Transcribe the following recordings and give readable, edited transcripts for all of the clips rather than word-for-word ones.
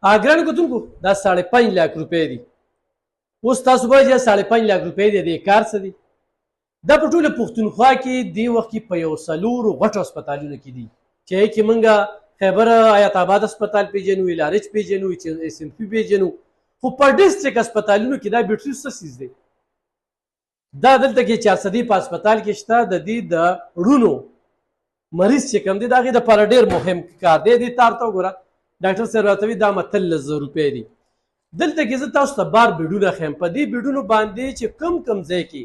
ګرانو کتونکو دا 5.5 लाख روپۍ دي. اوس تاسو به وایئ 5.5 लाख روپۍ دی دې کار څه دی؟ دا په ټوله پښتونخوا کې دې وخت کې په 4 غټو هسپتالونو کې دي چې هغې کې موږ خیبر حیات آباد هسپتال پیژنو، LRH پیژنو، SMP پیژنو، خو په ډسټرک هسپتالونو کې دا بیټري څه څیز دی؟ دا دلته کې 400 په هسپتال کې شته. د دې د ړونو مریض چې کوم دی د هغې دپاره ډېر مهم کار دی. دې تار ته وګوره ډاکټر صاحب راته وایي دا 13,000 روپۍ دي. دلته کې زه تاسو ته بار بیډونه ښیم. په دې بیډونو باندې چې کم ځای کې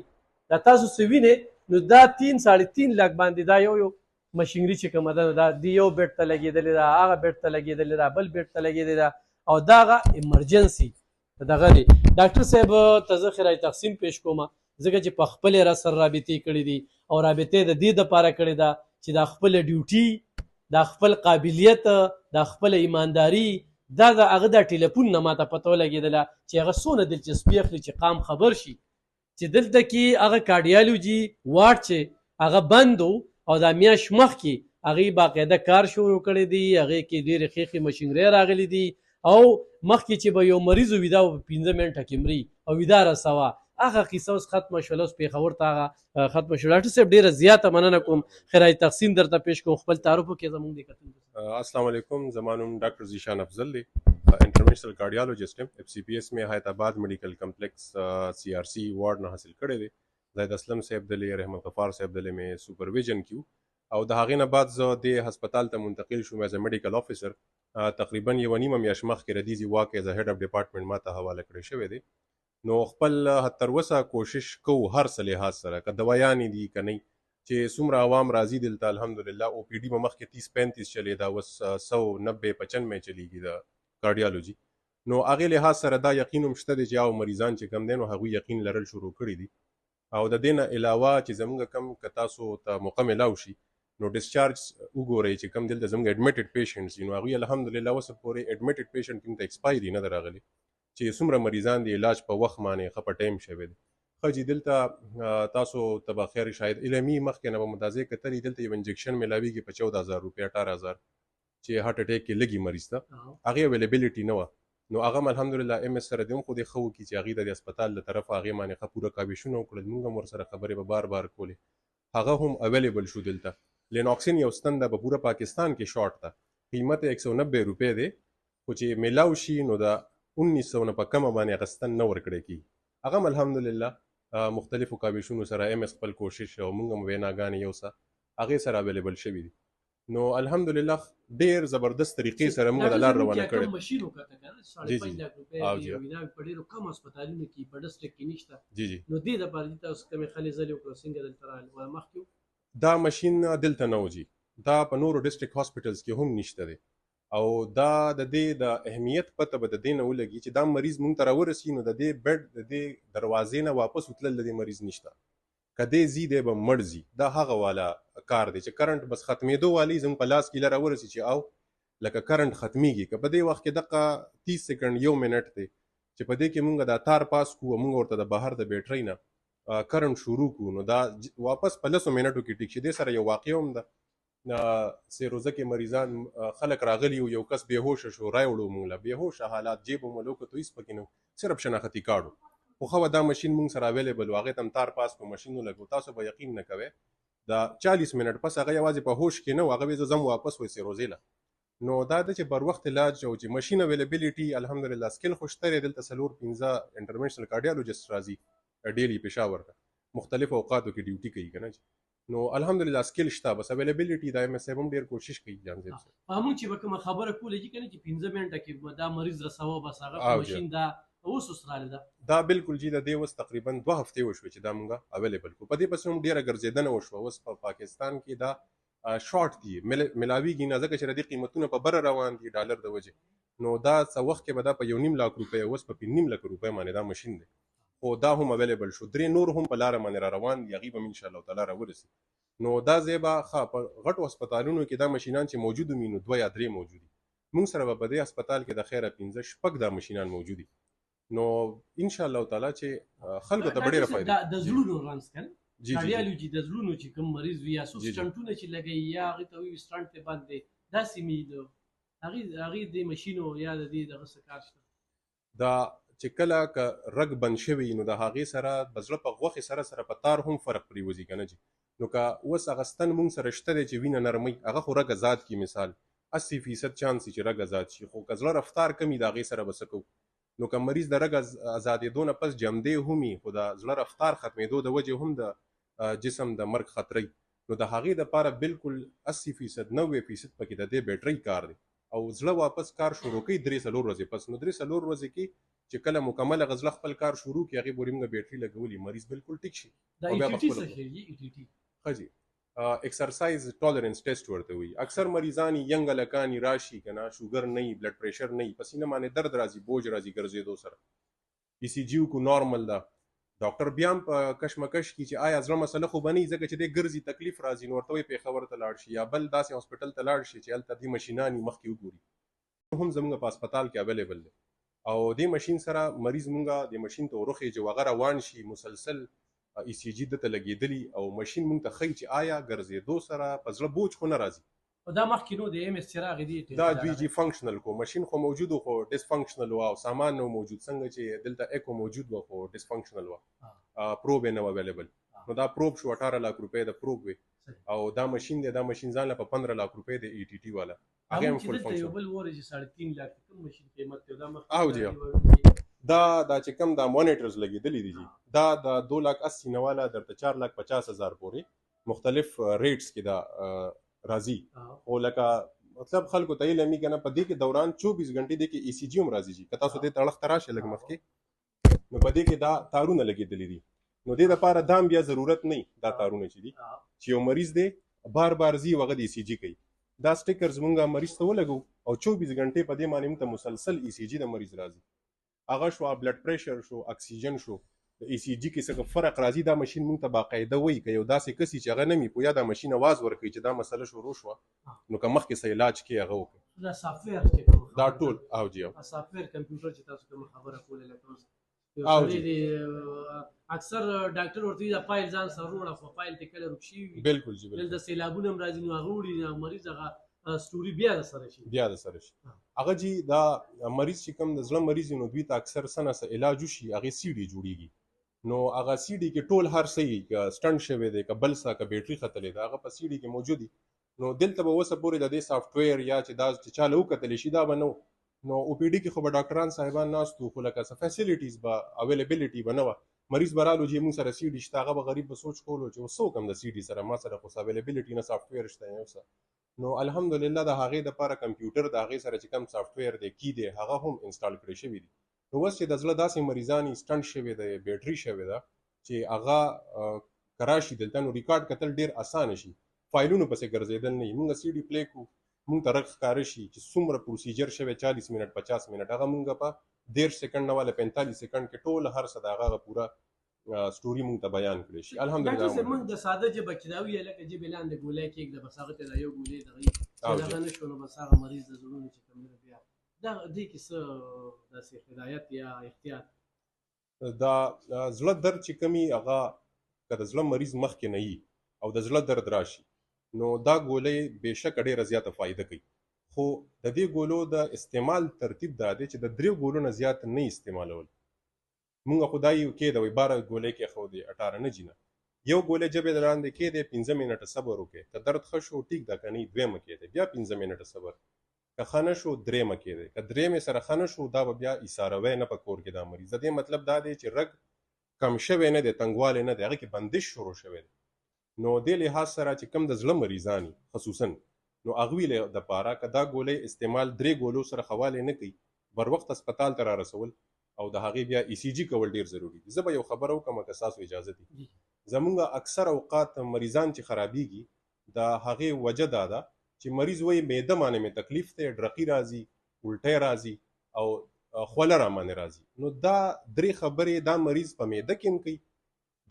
دا تاسو څه وینئ نو دا 3.5 लाख باندې دا یو مشینري چې کومه ده دا د یو بیډ ته لګېدلې ده، هغه بیډ ته لګېدلې ده، بل بیډ ته لګېدلې ده، او دا هغه ایمرجنسي دغه دی. ډاکټر صاحب ته زه خیرات تقسیم پیش کوم ځکه چې په خپلې را سره رابطې کړې دي او رابطې د دې دپاره کړې ده چې دا خپله ډیوټي، دا خپل قابلیت، دا خپل ایمانداري، دا د هغه د ټلیفون نه ماته پته ولګېدله چې هغه څونه دلچسپي اخلي چې قام خبر شي چې دلته کې هغه کارډیالوجي وارډ چې هغه بند و او دا میاشت مخکې هغې باقاعده کار شروع کړی دی. هغې کې ډېرې ښې مشینرۍ راغلي دي او مخکې چې به یو مریض ویده و په 15 منټه کې مري او ویده رسوه. هغه قصه اوس ختمه شوله، اوس پېښور ته هغه ختمه شوله. ډاکټر صاحب ډېره زیاته مننه کوم، خیرات تقسیم درته پیش کوم. خپل تعارف وکړئ زموږ د کتونکو. السلام علیکم، زما نوم ډاکټر ذیشان افضل دی، انټرونشنل کارډیالوجسټ یم. FCPS में حیات آباد میډیکل کمپلیکس CRC وارड نه حاصل کړی دی. زاهد اسلم صاحب دلې، رحمت غفار صاحب دلې میں سپرویژن کیو او د هغې نه بعد زه د هسپتال ته منتقل شوم ایز ا میډیکل افیسر. تقریبا 1.5 میاشت مخکې ردیزي واک ایز ا هیډ اف ډپارټمنټ ما ته حواله کړی شوی دی. نو خپل تر اوسه کوشش کوو هر څه لحاظ سره، که دوایانې دي که نه، چې څومره عوام راځي دلته الحمدلله. OPD به مخکې 30-35 چلېده، اوس 190-95 چلیږي د کارډیالوجي. نو هغې لحاظ سره دا یقین هم شته دی چې او مریضان چې کم دی نو هغوی یقین لرل شروع کړي دي. او د دې نه علاوه چې زموږ کم که تاسو ته موقع میلاو شي نو ډسچارج وګورئ چې کم دلته زموږ اډمیټډ پیشنټس دي نو هغوی الحمدلله اوسه پورې اډمیټډ پیشنټ کوم ته ایکسپایري نه ده راغلې چې څومره مریضان د علاج په وخت باندې ښه په ټایم شوی دی. ښه جي دلته تاسو ته به خیر شاید علمي مخکې نه به متازې کتلي دلته یو انجکشن میلاویږي په 14,000 روپۍ 18,000 چې هارټ اټیک کې لږي مریض ته هغې اویلیبلیټي نه وه. نو هغه هم الحمدلله MS سره دې هم خو دې ښه وکړي چې هغې د هسپتال له طرفه هغې باندې ښه پوره کاوشونه وکړل. مونږ هم ورسره خبرې به بار کولې، هغه هم اویلیبل شو. دلته لیناکسین یو ستن ده په پوره پاکستان کې شارټ ده، قیمت 190 روپۍ دی، خو چې میلاو شي نو د 1900 نه په کمه باندې هغه ستن نه ورکړی کېږي. هغه هم الحمدلله مختلفو کاوشونو سره MS خپل کوشش او مونږ هم ویناګانې یو څه هغې سره اویلیبل شوي دي. نو الحمدلله ډیر زبردست طریقې سره موږ د لار روانه کړې. مشین وکړه کنه 5.5 लाख روپۍ یو وینا په ډیرو کم هسپتالونو کې په ډسټرک کې نشته. نو دې د پاره تاسو کومې خلې زلې وکړو څنګه دلته راغلی مخکې دا ماشین دلته نه وځي، دا په نورو ډسټرک هاسپټلز کې هم نشته دی او دا د دې د اهمیت پته به د دې نه ولګي چې دا مریض مونږ ته راورسي نو د دې بیډ د دې دروازې نه واپس وتلل د دې مریض نشته، که دې ځي دی به مړ ځي. دا هغه والا کار دی چې کرنټ بس ختمېدو والی زموږ په لاس کې له راورسي چې او لکه کرنټ ختمیږي، که په دې وخت کې دقه 30 سیکنډ 1 منټ دی چې په دې کې مونږ دا تار پاس کوو، مونږ ورته د بهر د بیټرۍ نه کرنټ شروع کوو نو دا واپس په 10 منټو کې ټیک شي. دې سره یو واقع هم ده، سیروزه کې مریضان خلک راغلي یو کس بېهوشه شو، راوړو مونږ له بېهوشه حالات، جیب مو له وکتو هېڅ پکې نه و، صرف شناختي کارډ و. خو ښه وه دا مشین مونږ سره اویلیبل و، هغې ته هم تار پاس په مشین ولګو. تاسو به یقین نه کوئ دا 40 منټ پس هغه یوازې په هوش کې نه و، هغه به زه ځم واپس وای سیروزې له. نو دا ده چې بر وخت علاج او چې مشین اویلیبلیټي الحمدلله سکل خو شته دی. دلته 4-5 انټرونشنل کارډیالوجسټ راځي ډیلی پېښور ته، مختلفو اوقاتو کې ډیوټي کوي که نه. نو الحمدلله سکل شته، بس اویلیبلیټي دا MS صاحب هم ډېر کوشش کوي. جان صاحب موږ چې به کومه خبره کوله چې کنه چې 15 منټه کې دا مریض رسوه بس هغه ماشین دا اوس راغلی ده. دا بالکل جی د دې اوس تقریبا 2 هفتې وشوې چې دا مونږ اویلیبل کو. په دې پسې هم ډېره ګرځېدنه وشوه. اوس په پاکستان کې دا شارټ دي ملاویږي نه، ځکه چې د دې قیمتونه په بره روان دي ډالر د وجې. نو دا څه وخت کې به دا په 1.5 लाख روپۍ اوس په 5.5 لک روپۍ باندې دا مشین دی، خو دا هم اویلیبل شو. 3 نور هم په لاره باندې را روان دي، هغوی به هم انشاءالله تعالی راورسي. نو دا ځای به ښه په غټو هسپتالونو کې دا مشینان چې موجود وي نو 2 یا 3 موجود دي. مونږ سره به په دې هسپتال کې د خیره 15-16 دا مشینان موجود دي. نو ان شاء الله تعالی چې خلکو ته ډېره فایده د زړونو رانس کړ کارډیالوجي د زړونو چې کوم مریض وي یا سو سټنټونه چې لګي یا هغه ته وي سټنټ ته باندې داسې می هغې د ماشینو یا د دې دغه څه کار شته؟ دا چې کله که رګ بند شوی نو د هغې سره د زړه په غوښې سره په تار هم فرق پرېوځي که نه جي. نو که اوس هغه ستن مونږ سره شته دی چې وینه نرموي، هغه خو رګ ازاد کي، مثال 80% چانس چې رګ ازاد شي، خو که زړه رفتار کمي د هغې سره به څه کوو؟ نو که مریض د رګ ازادېدو نه پس جمدی هم وي خو د زړه رفتار ختمېدو د وجې هم د جسم د مرګ خطرې، نو د هغې دپاره بالکل 80% 90% پکې د دې بیټرۍ کار دی او زړه واپس کار شروع کوي 3-4 ورځې پس. نو 3-4 ورځې کې چې کله مکمل غزله خپل کار شروع کړي هغې پورې موږ بیټرۍ لګولي، مریض بالکل ټیک شي. دا ای ټي ټي څه شی دی؟ ای ټي ټي ښه جي، ایکسرسایز ټالرنس ټیسټ ورته وي. اکثر مریضان ینګ هلکان راشي که نه، شوګر نه وي، بلډ پریشر نه وي، په سینه باندې درد راځي، بوج راځي ګرځېدو سره، ای سی جي کو نارمل ده، ډاکټر بیا هم په کشمکش کې چې آیا زړه مسله خو به نه وي، ځکه چې دی ګرځي تکلیف راځي، نو ورته وایي پېښور ته لاړ شي یا بل داسې هاسپټل ته لاړ شي چې هلته دې مشینان مخکې وګوري. هم زموږ په هسپتال کې اویلیبل دی او دې ماشین سره مریض مونږه د ماشین ته وروخیږي، هغه روان شي، مسلسل ای سی جي دته لګېدلي او ماشین مونږ ته ښیي چې آیا ګرځېدو سره په زړه بوج خو نه راځي. او دا مخکې نو د ایم اس چې راغی دی دا دوی جي فنکشنل کو ماشین خو موجود خو ډیس فنکشنل و او سامان نو موجود، څنګه چې دلته اکو موجود و خو ډیس فنکشنل و، پروب نه اویلیبل. نو دا پروب شو 18 لک روپۍ د پروب وي او دا ماشین دی، دا ماشین ځان له په 15 لک روپۍ د ای ټي ټي والا هغه هم فل فنکشن. یو بل وره چې 3.5 لک کوم ماشین قیمت دی دا او جی دا چې کم دا مانیټرز لګېدلي دي جی، دا د 2,80,000 نه والا درته 4,50,000 پورې مختلف ریټس کې دا راځي. او لکه مطلب خلکو ته یې لمی کنه په دې کې دوران 24 غنټې د کې ای سی جی هم راځي جی، که تاسو دې تړخ تراشه لګ مخکې نو په دې کې دا تارونه لګېدلي دي، نو دې لپاره دام بیا ضرورت نه دا تارونه چې دي چې یو مریض دی بار بار زی وغه د ای سی جی کوي، دا سټیکرز مونږه مریض ته ولګو او 24 غنټې په دې باندې موږ ته مسلسل ای سی جی د مریض راځي. هغه شو بلډ پریشر شو، اکسیجن شو، د ای سی جی کې څه فرق راځي دا ماشین موږ ته باقاعده وایي که یو داسې کس چې هغه نه مي پوهه دا ماشین आवाज ورکوي چې دا مسله شروع شوه نو که مخکې څه علاج کوي هغه وکړي. دا سافټویر چې دا ټول او جی سافټویر کمپیوټر چې تاسو کوم خبره کولې لکه او جی اکثر ډاکټر ورته دا فایل ځان سره وروړه خو فایل ته کله رخصي وي بالکل جی بالکل د سیلابونه هم راځي نو هغه وړي مریض هغه سټوري بیا د سره شي هغه جی دا مریض چې کوم د زړه مریض نو دوی ته اکثر سنه علاج وشي هغه سی ډي جوړیږي، نو هغه سی ډي کې ټول هر څه سټنډ شوی دی که بل څه که بیټري ختلې ده هغه په سی ډي کې موجود دي. نو دلته به اوسه پورې د دې سافټویر یا چې دا چې چاله وکتلی شي دا به نو او پی ډي کې خو به ډاکټران صاحبان ناستو خو لکه څه فیسیلیټیز به اویلیبلیټي به نه وه، مریض به رالو چې موږ سره سی ډي شته هغه به غریب به سوچ کولو چې اوس څه وکړم د سی ډي سره، ما سره خو اویلیبلیټي نه سافټویر شته یو څه. نو الحمدلله د هغې دپاره کمپیوټر د هغې سره چې کوم سافټویر دی کی دی هغه هم انسټال کړی شوي دي. نو اوس چې د زړه داسې مریضان سټنټ شوی دی بیټري شوې ده چې هغه کراشي دلته نو ریکارډ کتل ډیر اسانه شي، فایلونو پسې ګرځېدل نه وي. موږ سی ډي پلی کوو موږ ته رګ ښکاره شي چې څومره پروسیجر شوی 40 منټ 50 منټ هغه موږ په 1.5 سیکنډ نه والا 45 سیکنډ کې ټول هر څه د هغه پوره سټوري موږ ته بیان کړی شي. الحمدلله ډاکټر موږ د ساده جبه چې دا وی لکه جبه لاندې ګولای کې د بساغه ته یو ګولای دغه چې دا نه شو نو بساغه مریض د زړونو چې کوم بیا دا دې کې څه د هدایت یا احتیاط دا زړه درد چې کمی هغه که د زړه مریض مخکې نه وي او د زړه درد راشي نو دا ګولۍ بېشکه ډېره زیاته فایده کوي، خو د دې ګولو د استعمال ترتیب دا دی چې د 3 ګولو نه زیات نه استعمالول. مونږ خو دا یو کېده وایي 12 ګولۍ کېښودې 18 نه جي نه، یو ګولۍ ژبې د لاندې کېدی 15 منټه صبر وکړې، که درد ښه شو ټیک ده که نه دویمه کېدی بیا 15 منټه صبر، که ښه نه شو درېیمه کېدی، که درېیمې سره ښه نه شو دا به بیا ایساروی نه په کور کې دا مریض. د دې مطلب دا دی چې رګ کم شوی نه دی، تنګوالی نه دی، هغه کې بندش شروع شوی دی. نو دې لحاظ سره چې کم د زړه مریضان خصوصا نو هغوی دپاره که دا ګولۍ استعمال 3 ګولو سره ښه نه کوي بر وخت هسپتال ته را رسول او د هغې بیا ای سی جي کول ډېر ضروري دي. زه به یو خبره وکړم که ستاسو اجازه دي. زمونږ اکثر اوقات مریضان چې خرابېږي د هغې وجه دا ده چې مریض وایي معده باندې مې تکلیف دی، ډرقي راځي، الټی راځي او خوله را باندې راځي. نو دا 3 خبرې دا مریض په معده کې هم کوي،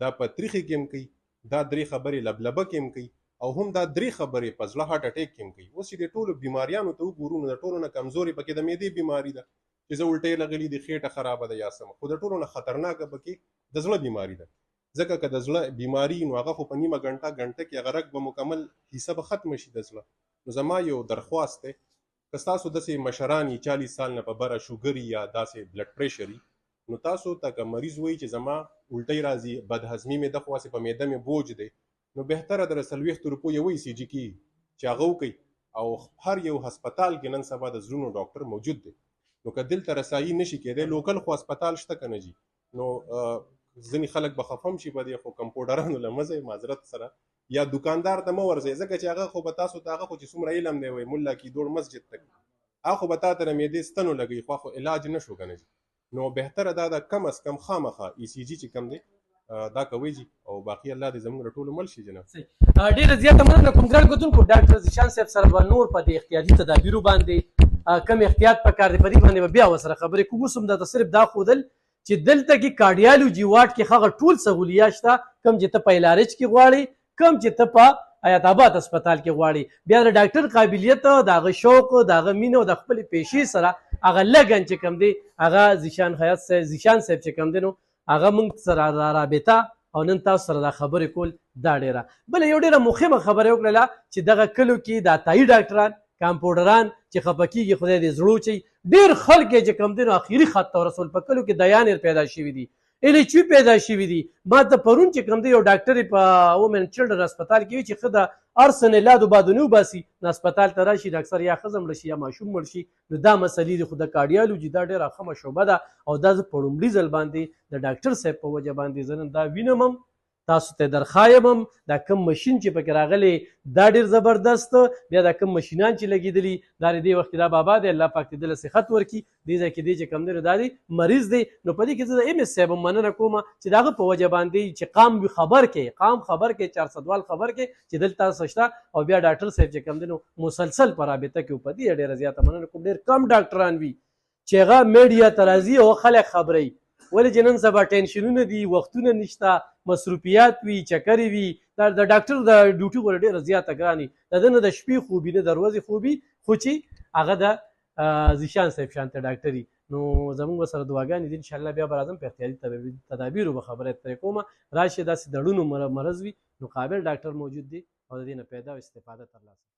دا په تریخي کې هم کوي، دا 3 خبرې لبلبه کې هم کوي او هم دا 3 خبرې په زړه هارټ اټیک کې هم کوي. اوس چې د ټولو بیماریانو ته وګورو نو د ټولو نه کمزورې پکې د معدې بیماري ده چې زه الټۍ لغلي دي، خېټه خرابه ده یا سمه، خو د ټولو نه خطرناکه پکې د زړه بیماري ده. ځکه که د زړه بیماري نو هغه خو په نیمه غنټه کې هغه رګ به مکمل حصه به ختمه شي د زړه. نو زما یو درخواست دی که ستاسو داسې مشران یي 40 سال نه په بره شوګر یا داسې بلډ پریشر یي نو تاسو ته که مریض وایي چې زما الټۍ راځي بدهضمي مې ده خو هسې په معده مې بوج دی نو بهتره در 40 روپو یو ای سی جي کېږي چې هغه وکړئ او هر یو هسپتال کې نن سبا د زړونو ډاکټر موجود دی نو که دلته رسایي نشي کېدی لوکل خو هسپتال شته که نه جي نو ځینې خلک به خفه هم شي په دې خو کمپاوډرانو له مه ځئ معذرت سره یا دکاندار ته مه ورځئ ځکه چې هغه خو به تاسو ته هغه خو چې څومره علم دی وایي ملا کې دوړ مسجد ته هغه خو به تا ته د معدې ستنو لګوي خو علاج نه شو که نه جي نو بهتره دا ده کم از کم خامخا ای سی جي چې کم دی دا کوي جي او باقي الله دې زموږ له ټولو مل شي جناب ډېره زیاته مننه کوم ګران کتونکو ډاکټر ذیشان صاحب سره به نور په دې احتیاطي تدابیرو باندې کم احتیاط پکار دی په دې باندې به بیا ورسره خبرې کوو اوس هم درته صرف دا ښودل چې دلته کې کارډیالوجي واټ کې هغه ټول سهولیات شته کوم چې ته په LRH کې غواړې کوم چې ته په حیات آباد هسپتال کې غواړي بیا د ډاکټر قابلیت د هغه شوق د هغه مینه او د خپلې پیشې سره هغه لګن چې کوم دی هغه ذیشان صاحب چې کوم دی نو هغه موږ سره رابطه او نن تاسو سره دا خبرې کول دا ډېره بله یو ډېره مهمه خبره یې وکړله چې دغه کلو کې دا تایي ډاکټران کمپاوډران چې خفه کېږي خدای دې زړو چي ډېر خلک یې چې کوم دی نو اخري خط ته ورسول په کلو کې دیانې پیدا شوي دي LHV پیدا شوي دي ما ته پرون چې کوم دی یو ډاکټر په وومن چلډرن هسپتال کې وي چې ښه د ارسن لادو بادونې وباسي نو هسپتال ته راشي اکثر یا ښځه مړه شي یا ماشوم مړ شي نو دا مسلې دي خو د کارډیالوجي دا ډېره خمه شعبه ده او دا زه په لومړي ځل باندې د ډاکټر صاحب په وجه باندې زه نن دا وینم هم تاسو ته درخوایم هم دا کوم ماشین چې پکې راغلی دا ډېر زبردست بیا دا کوم ماشینان چې لګېدلي دا د دې وخت کې دا بابا دی الله پاک دې دله صحت ورکړي دې ځای کې دی چې کوم دی نو دا دی مریض دی نو په دې کې زه د MS صاحب هم مننه کوم چې د هغه په وجه باندې چې قام خبر کې 400 وال خبر کې چې دلته څه شته او بیا ډاکټر صاحب چې کوم دی نو مسلسل په رابطه کې په دې ډېره زیاته مننه کوم ډېر کم ډاکټران وي چې هغه میډیا ته راځي او خلک خبروي ولې چې نن سبا ټینشنونه دي وختونه نشته مصروفیات وي چکرې وي دا د ډاکټر د ډیوټي غوره ډېره زیاته ګراني د ده نه د شپې خوبي نه د ورځې خوبي خو چې هغه د ذیشان صاحب شانته ډاکټري نو زموږ سره دعاګانې دي انشاءالله بیا به راځم په احتیاطي تدابیرو به خبرې ترې کومه راشي داسې دړونو مرض وي نو قابل ډاکټر موجود دی او د دې نه پیدا او استفاده ترلاسه